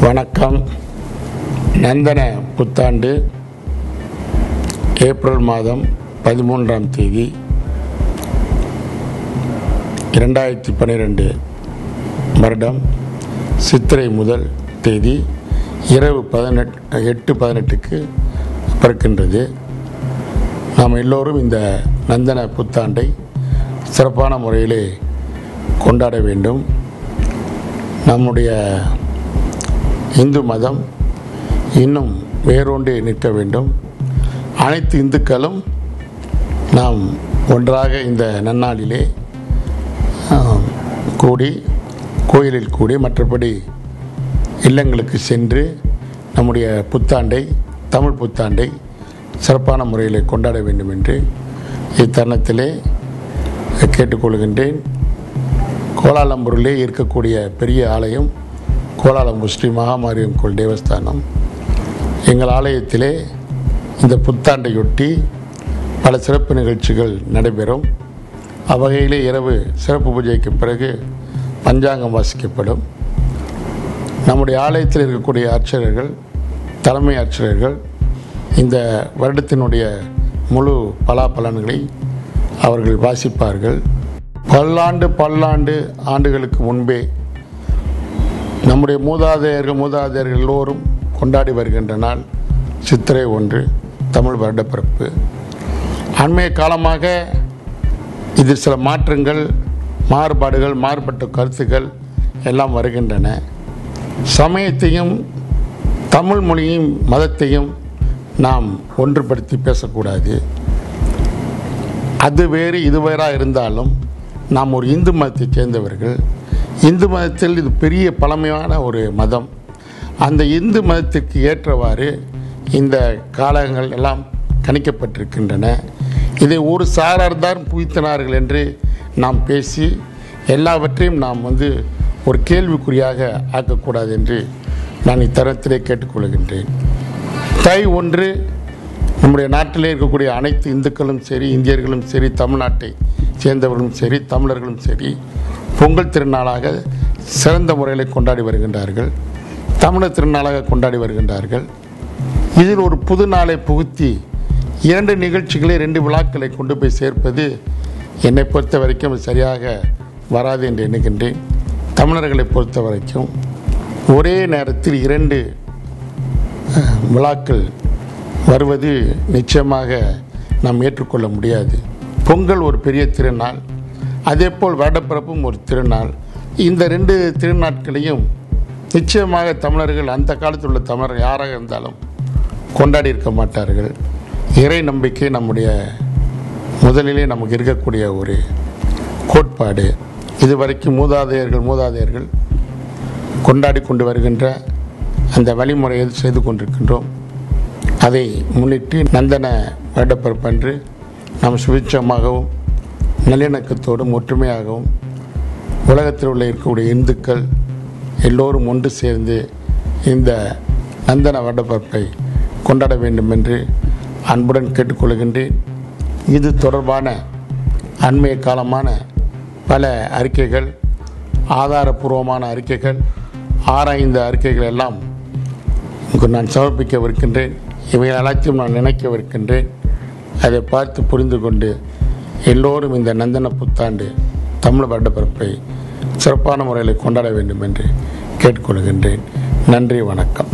வணக்கம். நந்தன புத்தாண்டு ஏப்ரல் மாதம் 13ஆம் தேதி 2012 வருடம் சித்திரை முதல் தேதி இரவு 8:18க்கு பிறக்கின்றது. நாம் எல்லோரும் இந்த நந்தன புத்தாண்டை சிறப்பான முறையிலே கொண்டாட வேண்டும். நம்முடைய இந்து மதம் இன்னும் வேரூன்றி நிற்க வேண்டும். அனைத்து இந்துக்களும் நாம் ஒன்றாக இந்த நன்னாளிலே கூடி கோயிலில் கூடி மற்றபடி இல்லங்களுக்கு சென்று நம்முடைய புத்தாண்டை தமிழ் புத்தாண்டை சிறப்பான முறையில் கொண்டாட வேண்டும் என்று இத்தருணத்திலே கேட்டுக்கொள்கின்றேன். கோலாலம்பூரிலே இருக்கக்கூடிய பெரிய ஆலயம் கோலாலம்பூர் ஸ்ரீ மகாமாரியம் கோயில் தேவஸ்தானம். எங்கள் ஆலயத்திலே இந்த புத்தாண்டையொட்டி பல சிறப்பு நிகழ்ச்சிகள் நடைபெறும். அவ்வகையிலே இரவு சிறப்பு பூஜைக்கு பிறகு பஞ்சாங்கம் வாசிக்கப்படும். நம்முடைய ஆலயத்தில் இருக்கக்கூடிய அர்ச்சகர்கள், தலைமை அர்ச்சகர்கள் இந்த வருடத்தினுடைய முழு பலாபலன்களை அவர்கள் வாசிப்பார்கள். பல்லாண்டு ஆண்டுகளுக்கு முன்பே நம்முடைய மூதாதையர்கள் எல்லோரும் கொண்டாடி வருகின்ற நாள் சித்திரை 1 தமிழ் வருடப்பிறப்பு. அண்மைய காலமாக இதில் சில மாற்றங்கள், மாறுபாடுகள், மாறுபட்ட கருத்துக்கள் எல்லாம் வருகின்றன. சமயத்தையும் தமிழ் மொழியும் மதத்தையும் நாம் ஒன்றுபடுத்தி பேசக்கூடாது. அது வேறு இது வேறாக இருந்தாலும் நாம் ஒரு இந்து மதத்தை சேர்ந்தவர்கள். இந்து மதத்தில் இது பெரிய பழமையான ஒரு மதம். அந்த இந்து மதத்திற்கு ஏற்றவாறு இந்த காலங்கள் எல்லாம் கணிக்கப்பட்டிருக்கின்றன. இதை ஒரு சாரார் தான் புகுத்தினார்கள் என்று நாம் பேசி எல்லாவற்றையும் நாம் ஒரு கேள்விக்குறியாக ஆக்கக்கூடாது என்று நான் இத்தரத்திலே கேட்டுக்கொள்கின்றேன். தை 1 நம்முடைய நாட்டிலே இருக்கக்கூடிய அனைத்து இந்துக்களும் சரி, இந்தியர்களும் சரி, தமிழ்நாட்டை சேர்ந்தவர்களும் சரி, தமிழர்களும் சரி பொங்கல் திருநாளாக சிறந்த முறையில் கொண்டாடி வருகின்றார்கள். தமிழர் திருநாளாக கொண்டாடி வருகின்றார்கள். இதில் ஒரு புது நாளை புகுத்தி 2 நிகழ்ச்சிகளை 2 விழாக்களை கொண்டு போய் சேர்ப்பது என்னை பொறுத்த வரைக்கும் சரியாக வராது என்று எண்ணுகின்றேன். தமிழர்களை பொறுத்த வரைக்கும் ஒரே நேரத்தில் 2 விழாக்கள் வருவது நிச்சயமாக நாம் ஏற்றுக்கொள்ள முடியாது. பொங்கல் ஒரு பெரிய திருநாள், அதேபோல் வருடப்பிறப்பும் ஒரு திருநாள். இந்த 2 திருநாட்களையும் நிச்சயமாக தமிழர்கள், அந்த காலத்தில் உள்ள தமிழர் யாராக இருந்தாலும் கொண்டாடி இருக்க மாட்டார்கள். இறை நம்பிக்கை நம்முடைய முதலிலே நமக்கு இருக்கக்கூடிய ஒரு கோட்பாடு. இதுவரைக்கும் மூதாதையர்கள் கொண்டாடி கொண்டு வருகின்ற அந்த வழிமுறையை செய்து கொண்டிருக்கின்றோம். அதை முன்னிட்டு நந்தன வருடப்பிறப்பன்று நாம் சுபிட்சமாகவும் நல்லிணக்கத்தோடும் ஒற்றுமையாகவும் உலகத்தில் உள்ள இருக்கக்கூடிய இந்துக்கள் எல்லோரும் ஒன்று சேர்ந்து இந்த நந்தன வருடப்பிறப்பை கொண்டாட வேண்டும் என்று அன்புடன் கேட்டுக்கொள்கின்றேன். இது தொடர்பான அண்மைய காலமான பல அறிக்கைகள், ஆதாரபூர்வமான அறிக்கைகள், ஆராய்ந்த அறிக்கைகள் எல்லாம் நான் சமர்ப்பிக்கவிருக்கின்றேன். இவைகள் அனைத்தையும் நான் நினைக்கவிருக்கின்றேன். அதை பார்த்து புரிந்து கொண்டு எல்லோரும் இந்த நந்தன புத்தாண்டு தமிழ் வருடப்பிறப்பை சிறப்பான முறையில் கொண்டாட வேண்டும் என்று கேட்டுக்கொள்கின்றேன். நன்றி, வணக்கம்.